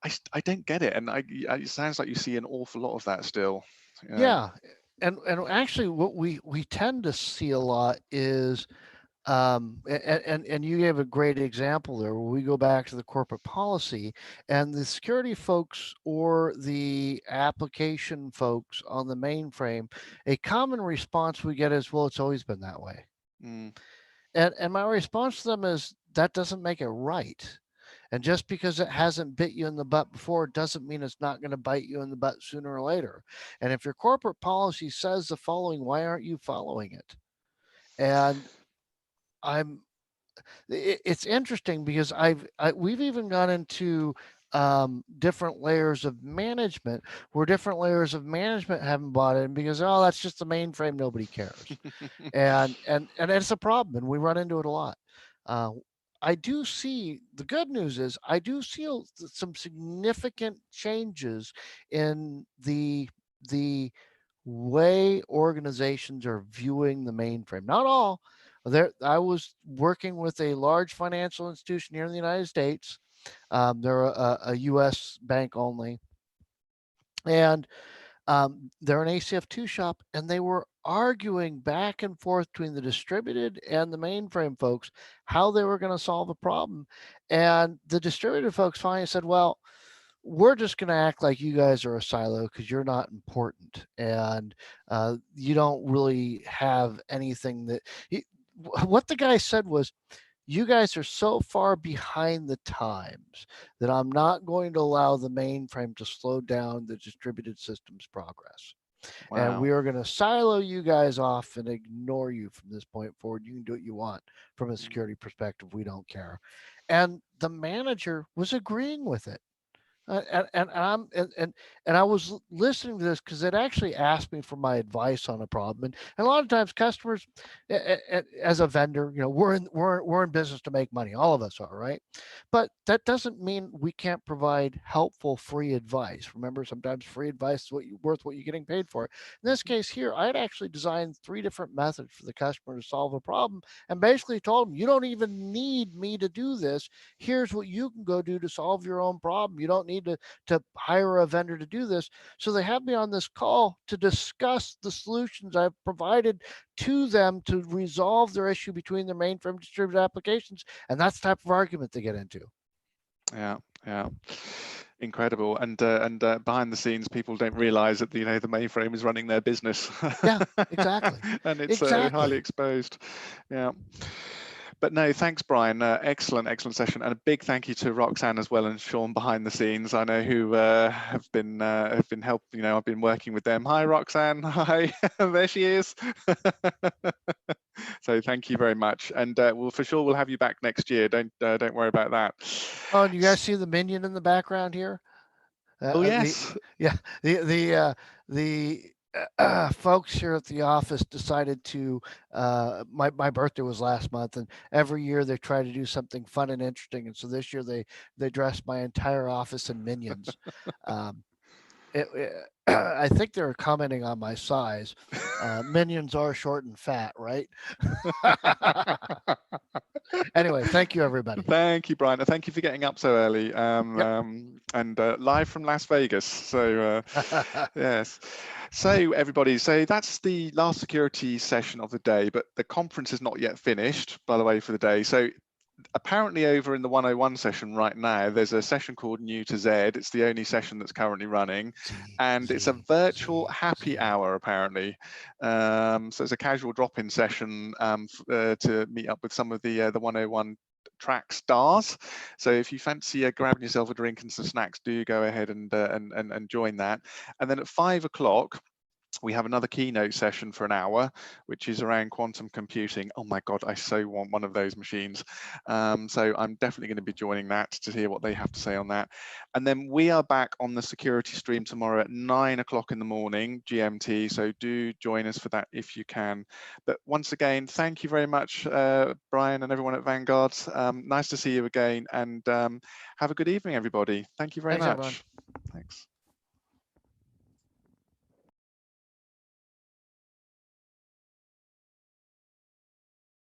I don't get it. And it sounds like you see an awful lot of that still. Yeah. And actually what we tend to see a lot is, and you gave a great example there where we go back to the corporate policy and the security folks or the application folks on the mainframe, a common response we get is, well, it's always been that way. Mm. And my response to them is, that doesn't make it right. And just because it hasn't bit you in the butt before doesn't mean it's not going to bite you in the butt sooner or later. And if your corporate policy says the following, why aren't you following it? And it's interesting because we've even gone into different layers of management where different layers of management haven't bought in because, oh, that's just the mainframe, nobody cares. and it's a problem, and we run into it a lot. I do see, the good news is I do see some significant changes in the way organizations are viewing the mainframe. Not all. I was working with a large financial institution here in the United States. They're a U.S. bank only, and they're an ACF2 shop, and they were arguing back and forth between the distributed and the mainframe folks how they were going to solve a problem. And the distributed folks finally said, well, we're just going to act like you guys are a silo because you're not important and you don't really have anything that what the guy said was, you guys are so far behind the times that I'm not going to allow the mainframe to slow down the distributed systems progress. Wow. And we are going to silo you guys off and ignore you from this point forward. You can do what you want from a security perspective. We don't care. And the manager was agreeing with it. And I was listening to this because it actually asked me for my advice on a problem, and a lot of times customers, as a vendor, we're in business to make money. All of us are, right? But that doesn't mean we can't provide helpful free advice. Remember, sometimes free advice is worth what you're getting paid for. In this case here, I had actually designed 3 different methods for the customer to solve a problem, and basically told them, you don't even need me to do this. Here's what you can go do to solve your own problem. You don't need to hire a vendor to do this. So they have me on this call to discuss the solutions I've provided to them to resolve their issue between their mainframe distributed applications. And that's the type of argument they get into. Yeah, yeah. Incredible. And behind the scenes, people don't realize that the mainframe is running their business. Yeah, exactly. And it's Exactly. highly exposed. Yeah. But no, thanks, Brian. Excellent session, and a big thank you to Roxanne as well and Sean behind the scenes. I know who have been helping. I've been working with them. Hi, Roxanne. Hi, there she is. So thank you very much, and we'll have you back next year. Don't worry about that. Oh, and you guys see the minion in the background here? Oh yes. The folks here at the office decided to, my birthday was last month, and every year they try to do something fun and interesting, and so this year they dressed my entire office in minions. I think they're commenting on my size. Minions are short and fat, right? Anyway, thank you, everybody. Thank you, Brian. Thank you for getting up so early, and live from Las Vegas. So yes. So everybody, so that's the last security session of the day, but the conference is not yet finished, by the way, for the day. So apparently over in the 101 session right now, there's a session called New to Z. It's the only session that's currently running, and it's a virtual happy hour apparently. So it's a casual drop-in session to meet up with some of the 101 track stars. So if you fancy grabbing yourself a drink and some snacks, do go ahead and join that. And then at 5 o'clock, we have another keynote session for an hour, which is around quantum computing. Oh my God, I so want one of those machines. So I'm definitely going to be joining that to hear what they have to say on that. And then we are back on the security stream tomorrow at 9 o'clock in the morning, GMT. So do join us for that if you can. But once again, thank you very much, Brian and everyone at Vanguard. Nice to see you again, and have a good evening, everybody. Thank you very much. Everyone. Thanks.